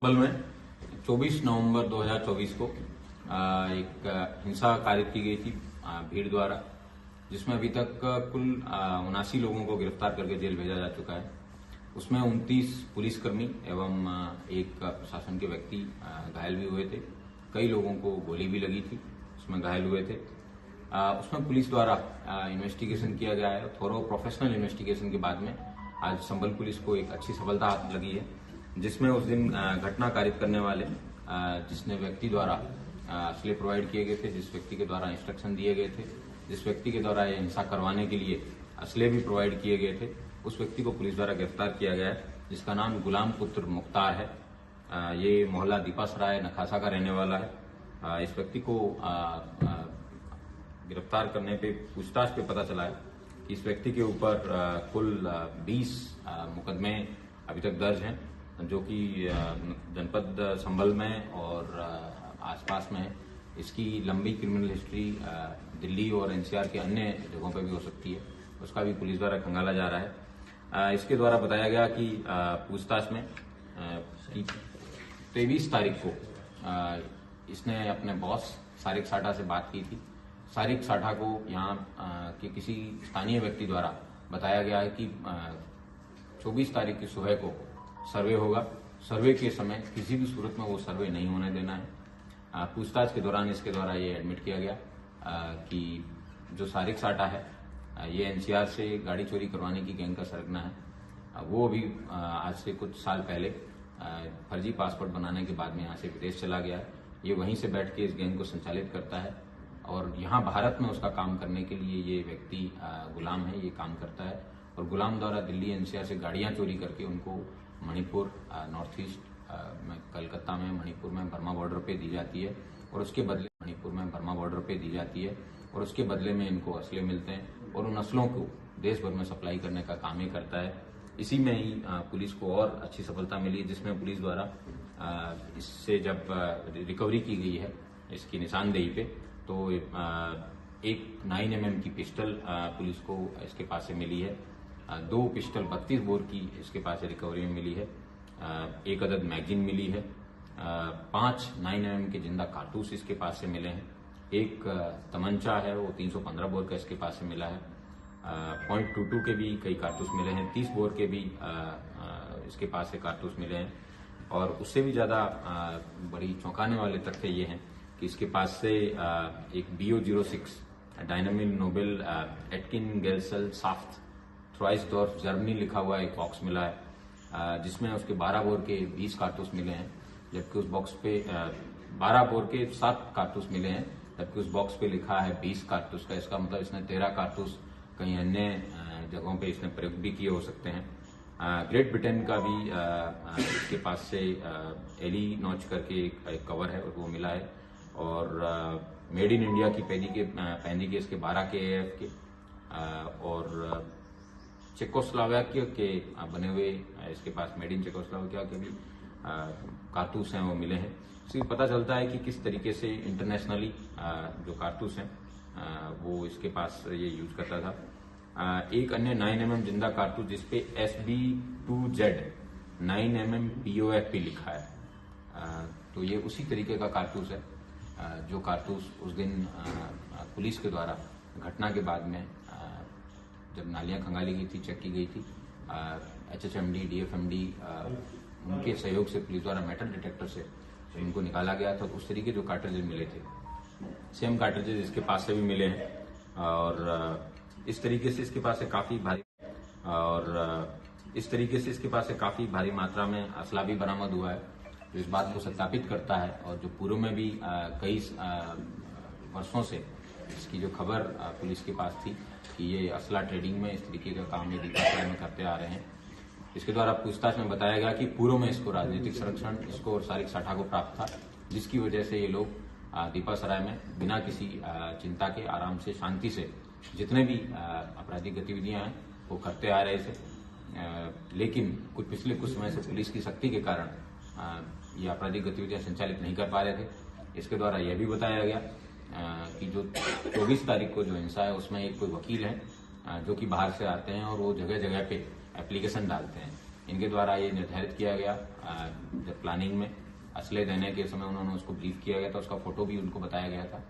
संभल में 24 नवंबर 2024 को एक हिंसा कारित की गई थी भीड़ द्वारा, जिसमें अभी तक कुल 79 लोगों को गिरफ्तार करके जेल भेजा जा चुका है। उसमें 29 पुलिसकर्मी एवं एक प्रशासन के व्यक्ति घायल भी हुए थे। कई लोगों को गोली भी लगी थी, उसमें घायल हुए थे। उसमें पुलिस द्वारा इन्वेस्टिगेशन किया गया है। थोरो प्रोफेशनल इन्वेस्टिगेशन के बाद में आज संभल पुलिस को एक अच्छी सफलता हाथ लगी है, जिसमें उस दिन घटना कारित करने वाले जिसने व्यक्ति द्वारा असले प्रोवाइड किए गए थे, जिस व्यक्ति के द्वारा इंस्ट्रक्शन दिए गए थे, जिस व्यक्ति के द्वारा ये हिंसा करवाने के लिए असले भी प्रोवाइड किए गए थे, उस व्यक्ति को पुलिस द्वारा गिरफ्तार किया गया है, जिसका नाम गुलाम पुत्र मुख्तार है। ये मोहल्ला दीपासराय नखासा का रहने वाला है। इस व्यक्ति को गिरफ्तार करने पे पूछताछ पे पता चला है कि इस व्यक्ति के ऊपर कुल 20 मुकदमे अभी तक दर्ज हैं, जो कि जनपद संभल में और आसपास में है। इसकी लंबी क्रिमिनल हिस्ट्री दिल्ली और एनसीआर के अन्य जगहों पर भी हो सकती है, उसका भी पुलिस द्वारा खंगाला जा रहा है। इसके द्वारा बताया गया कि पूछताछ में 23 तारीख को इसने अपने बॉस सारिक साठा से बात की थी। सारिक साठा को यहाँ के किसी स्थानीय व्यक्ति द्वारा बताया गया है कि 24 तारीख की सुबह को सर्वे होगा। सर्वे के समय किसी भी सूरत में वो सर्वे नहीं होने देना है। पूछताछ के दौरान इसके द्वारा ये एडमिट किया गया कि जो सारिक साठा है ये एनसीआर से गाड़ी चोरी करवाने की गैंग का सरगना है। वो अभी आज से कुछ साल पहले फर्जी पासपोर्ट बनाने के बाद में यहाँ से विदेश चला गया है। ये वहीं से बैठ के इस गैंग को संचालित करता है और यहाँ भारत में उसका काम करने के लिए ये व्यक्ति गुलाम है, ये काम करता है। और गुलाम द्वारा दिल्ली एनसीआर से गाड़ियाँ चोरी करके उनको मणिपुर, नॉर्थ ईस्ट में, कलकत्ता में, मणिपुर में बर्मा बॉर्डर पे दी जाती है और उसके बदले मणिपुर में बर्मा बॉर्डर पे दी जाती है और उसके बदले में इनको असले मिलते हैं और उन असलों को देश भर में सप्लाई करने का काम ही करता है। इसी में ही पुलिस को और अच्छी सफलता मिली, जिसमें पुलिस द्वारा इससे जब रिकवरी की गई है इसकी निशानदेही पे, तो एक 9mm की पिस्टल पुलिस को इसके पास से मिली है। 2 पिस्टल 32 बोर की इसके पास से रिकवरी में मिली है। 1 अदद मैगजीन मिली है। 5 9mm के जिंदा कारतूस इसके पास से मिले हैं। एक तमंचा है वो 315 बोर का इसके पास से मिला है। .22 के भी कई कारतूस मिले हैं। 30 बोर के भी इसके पास से कारतूस मिले हैं। और उससे भी ज्यादा बड़ी चौंकाने वाले तथ्य ये हैं कि इसके पास से एक BO-06 डायनामिक नोबेल एटकिन गेल्सल साफ्ट थ्राइसडॉर्फ जर्मनी लिखा हुआ एक बॉक्स मिला है, जिसमें उसके 12 बोर के 20 कारतूस मिले हैं, जबकि उस बॉक्स पे 12 बोर के 7 कारतूस मिले हैं, जबकि उस बॉक्स पे लिखा है 20 कारतूस का। इसका मतलब इसने 13 कारतूस कहीं अन्य जगहों पे इसने प्रयोग भी किए हो सकते हैं। ग्रेट ब्रिटेन का भी इसके पास से एली नॉच करके एक कवर है वो मिला है और मेड इन इंडिया की पैंदी के इसके 12 के AF के और चेकोस्लोवाकिया के बने हुए इसके पास मेड इन चेकोस्लोवाकिया के भी कारतूस हैं वो मिले हैं। इससे पता चलता है कि किस तरीके से इंटरनेशनली जो कारतूस हैं वो इसके पास ये यूज करता था। एक अन्य 9mm जिंदा कारतूस जिसपे SB2Z 9mm POFP लिखा है, तो ये उसी तरीके का कारतूस है जो कारतूस उस दिन पुलिस के द्वारा घटना के बाद में जब नालियां खंगाली गई थी, चेक की गई थी, HHMD, DFMD उनके सहयोग से पुलिस द्वारा मेटल डिटेक्टर से इनको निकाला गया था। उस तरीके जो कार्ट्रिजेज मिले थे, सेम कार्ट्रिजेज इसके पास से भी मिले हैं और इस तरीके से इसके पास से काफी भारी मात्रा में असला भी बरामद हुआ है, जो इस बात को सत्यापित करता है। और जो पूर्व में भी कई वर्षों से इसकी जो खबर पुलिस के पास थी कि ये असला ट्रेडिंग में इस तरीके का काम ये दीपासराय में करते आ रहे हैं, इसके द्वारा पूछताछ में बताया गया कि पूर्व में इसको राजनीतिक संरक्षण इसको और सारिक साठा को प्राप्त था, जिसकी वजह से ये लोग दीपासराय में बिना किसी चिंता के आराम से शांति से जितने भी आपराधिक गतिविधियां हैं वो करते आ रहे थे। लेकिन पिछले कुछ समय से पुलिस की सख्ती के कारण ये आपराधिक गतिविधियां संचालित नहीं कर पा रहे थे। इसके द्वारा यह भी बताया गया कि जो 24 तारीख को जो हिंसा है उसमें एक कोई वकील है जो कि बाहर से आते हैं और वो जगह जगह पे एप्लीकेशन डालते हैं। इनके द्वारा ये निर्धारित किया गया जब प्लानिंग में असले देने के समय उन्होंने उसको ब्रीफ किया गया था, उसका फोटो भी उनको बताया गया था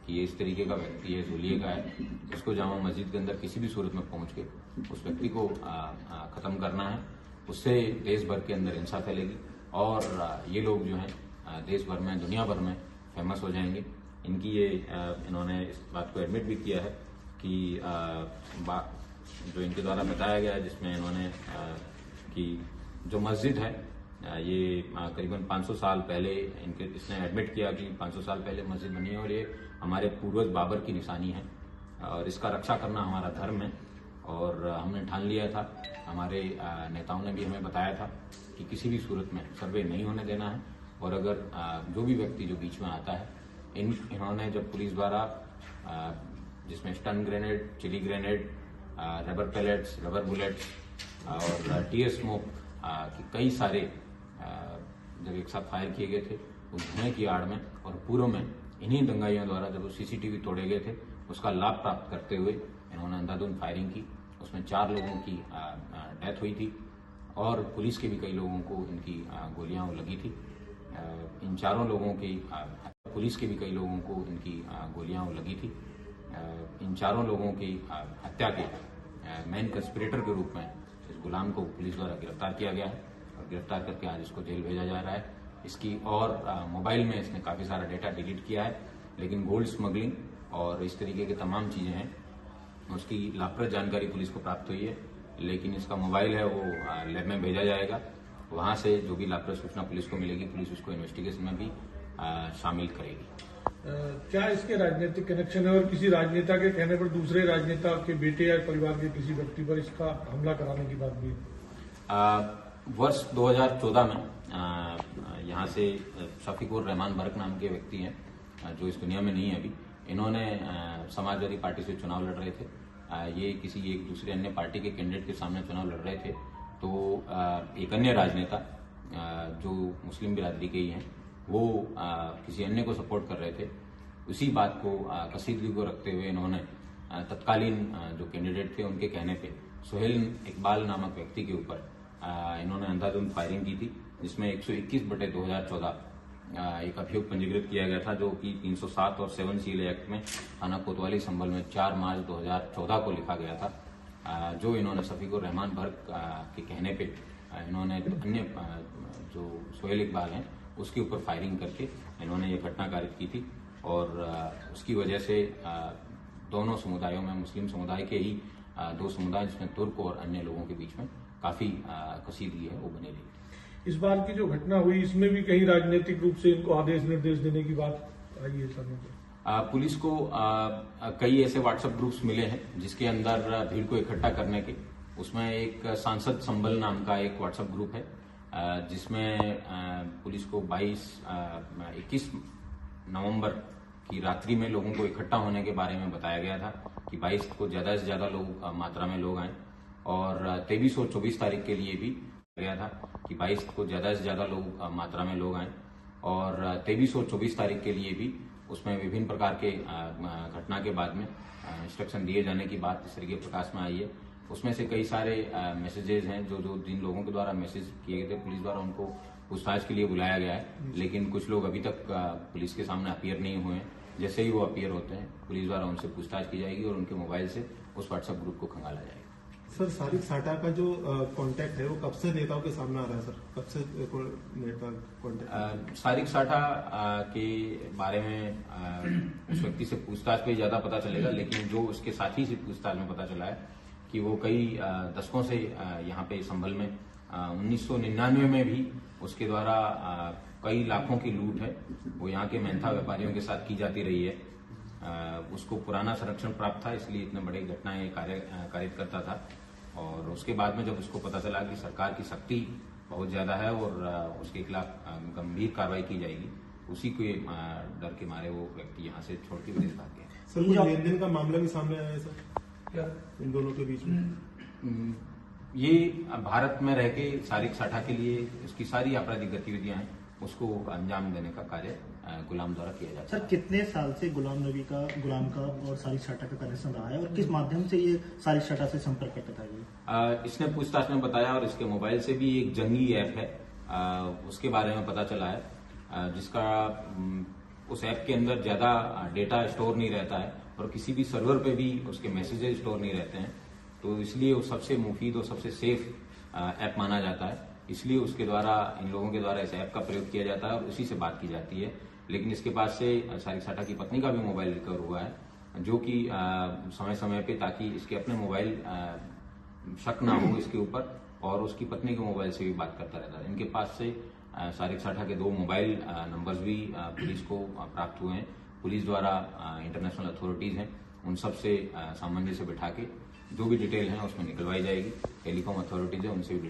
कि ये इस तरीके का व्यक्ति है, जोलिए का है, इसको जामा मस्जिद के अंदर किसी भी सूरत में पहुंच के उस व्यक्ति को खत्म करना है। उससे देश भर के अंदर हिंसा फैलेगी और ये लोग जो हैं देश भर में, दुनिया भर में फेमस हो जाएंगे। इनकी ये इन्होंने इस बात को एडमिट भी किया है कि जो इनके द्वारा बताया गया है, जिसमें इन्होंने कि जो मस्जिद है ये करीबन 500 साल पहले इसने एडमिट किया कि 500 साल पहले मस्जिद बनी है और ये हमारे पूर्वज बाबर की निशानी है और इसका रक्षा करना हमारा धर्म है। और हमने ठान लिया था, हमारे नेताओं ने भी हमें बताया था कि किसी भी सूरत में सर्वे नहीं होने देना है और अगर जो भी व्यक्ति जो बीच में आता है, इन्होंने जब पुलिस द्वारा जिसमें stun grenade, chilli grenade, rubber pellets, rubber bullets और टीयर स्मोक की कई सारे जब एक साथ फायर किए गए थे, उस धुएं की आड़ में और पूर्व में इन्हीं दंगाइयों द्वारा जब वो सीसीटीवी तोड़े गए थे, उसका लाभ प्राप्त करते हुए इन्होंने अंधाधुंध फायरिंग की। उसमें 4 लोगों की डेथ हुई थी और पुलिस के भी कई लोगों को इनकी गोलियां लगी थी। इन चारों लोगों की पुलिस के भी कई लोगों को इनकी गोलियां लगी थी। इन चारों लोगों की हत्या के मेन कंस्पिरेटर के रूप में इस गुलाम को पुलिस द्वारा गिरफ्तार किया गया है और गिरफ्तार करके आज इसको जेल भेजा जा रहा है। इसकी और मोबाइल में इसने काफी सारा डेटा डिलीट किया है, लेकिन गोल्ड स्मगलिंग और इस तरीके की तमाम चीजें हैं उसकी लाभप्रद जानकारी पुलिस को प्राप्त हुई है। लेकिन इसका मोबाइल है वो लैब में भेजा जाएगा, वहां से जो भी लाभप्रद सूचना पुलिस को मिलेगी, पुलिस उसको इन्वेस्टिगेशन में भी शामिल करेगी। क्या इसके राजनीतिक कनेक्शन है और किसी राजनेता के कहने पर दूसरे राजनेता के बेटे या परिवार के किसी व्यक्ति पर इसका हमला कराने की बात भी है? वर्ष 2014 में यहाँ से शफीकुर रहमान बर्क नाम के व्यक्ति हैं जो इस दुनिया में नहीं है अभी। इन्होंने समाजवादी पार्टी से चुनाव लड़ रहे थे। ये किसी एक दूसरे अन्य पार्टी के कैंडिडेट के सामने चुनाव लड़ रहे थे, तो एक अन्य राजनेता जो मुस्लिम बिरादरी के ही हैं, वो किसी अन्य को सपोर्ट कर रहे थे। उसी बात को कसीदगी को रखते हुए इन्होंने तत्कालीन जो कैंडिडेट थे उनके कहने पे सोहेल इकबाल नामक व्यक्ति के ऊपर इन्होंने अंधाधुंध फायरिंग की थी, जिसमें 121/2014 एक अभियोग पंजीकृत किया गया था, जो कि 307 और 7 सील एक्ट में थाना कोतवाली संभल में 4 मार्च 2014 को लिखा गया था। जो इन्होंने शफीकुर रहमान बर्क के कहने पे इन्होंने अन्य जो सोहेल इकबाल हैं उसके ऊपर फायरिंग करके इन्होंने ये घटना कारित की थी और उसकी वजह से दोनों समुदायों में, मुस्लिम समुदाय के ही 2 समुदाय जिसमें तुर्क और अन्य लोगों के बीच में काफी कसीदगी है वो बनी रही। इस बार की जो घटना हुई इसमें भी कहीं राजनीतिक रूप से इनको आदेश निर्देश देने की बात आई है सामने? पुलिस को कई ऐसे व्हाट्सएप ग्रुप्स मिले हैं जिसके अंदर भीड़ को इकट्ठा करने के, उसमें एक सांसद संबल नाम का एक व्हाट्सएप ग्रुप है जिसमें पुलिस को 21 नवंबर की रात्रि में लोगों को इकट्ठा होने के बारे में बताया गया था कि 22 को ज्यादा से ज्यादा लोग मात्रा में लोग आए और 23 और 24 तारीख के लिए भी गया था कि 22 को ज्यादा से ज्यादा लोग मात्रा में लोग आए और 23 और 24 तारीख के लिए भी उसमें विभिन्न प्रकार के घटना के बाद में इंस्ट्रक्शन दिए जाने की बात इस तरीके प्रकाश में आई है। उसमें से कई सारे मैसेजेस हैं जो जिन लोगों के द्वारा मैसेज किए गए थे, पुलिस द्वारा उनको पूछताछ के लिए बुलाया गया है, लेकिन कुछ लोग अभी तक पुलिस के सामने अपीयर नहीं हुए हैं। जैसे ही वो अपीयर होते हैं, पुलिस द्वारा उनसे पूछताछ की जाएगी और उनके मोबाइल से उस व्हाट्सएप ग्रुप को खंगाला जाएगा। सर, सारिक साठा का जो कांटेक्ट है वो कब से नेताओं के सामने आ रहा है सर? कब से नेता कांटेक्ट? सारिक साठा के बारे में उस व्यक्ति से पूछताछ पे ज्यादा पता चलेगा, लेकिन जो उसके साथी से पूछताछ में पता चला है कि वो कई दशकों से यहाँ पे संभल में 1999 में भी उसके द्वारा कई लाखों की लूट है वो यहाँ के मेहनता व्यापारियों के साथ की जाती रही है। उसको पुराना संरक्षण प्राप्त था, इसलिए इतने बड़ी घटनाएं कारित करता था और उसके बाद में जब उसको पता चला कि सरकार की सख्ती बहुत ज्यादा है और उसके खिलाफ गंभीर कार्रवाई की जाएगी, उसी के डर के मारे वो व्यक्ति यहाँ से छोड़ के विदेश भाग गया। सर, कुछ लेन देन का मामला भी सामने आया है सर इन दोनों के बीच में? ये भारत में रह के सारिक साठा के लिए उसकी सारी आपराधिक गतिविधियां हैं, उसको अंजाम देने का कार्य गुलाम द्वारा किया जाता है। सर, कितने साल से गुलाम का और सारिक साठा का कनेक्शन रहा है और किस माध्यम से ये सारिक साठा से संपर्क करता था? इसने पूछताछ में बताया और इसके मोबाइल से भी एक जंगी ऐप है उसके बारे में पता चला है, जिसका उस ऐप के अंदर ज़्यादा डेटा स्टोर नहीं रहता है और किसी भी सर्वर पे भी उसके मैसेजेस स्टोर नहीं रहते हैं, तो इसलिए वो सबसे मुफीद और सबसे सेफ ऐप माना जाता है। इसलिए उसके द्वारा, इन लोगों के द्वारा इस ऐप का प्रयोग किया जाता है और उसी से बात की जाती है। लेकिन इसके पास से सारिक साठा की पत्नी का भी मोबाइल रिकवर हुआ है, जो कि समय समय पे, ताकि इसके अपने मोबाइल शक ना हो इसके ऊपर, और उसकी पत्नी के मोबाइल से भी बात करता रहता है। इनके पास से सारिक साठा के 2 मोबाइल नंबर्स भी पुलिस को प्राप्त हुए हैं। पुलिस द्वारा इंटरनेशनल अथॉरिटीज हैं, उन सब से सामंजस्य बिठा के जो भी डिटेल है उसमें निकलवाई जाएगी। टेलीकॉम अथॉरिटीज है, उनसे भी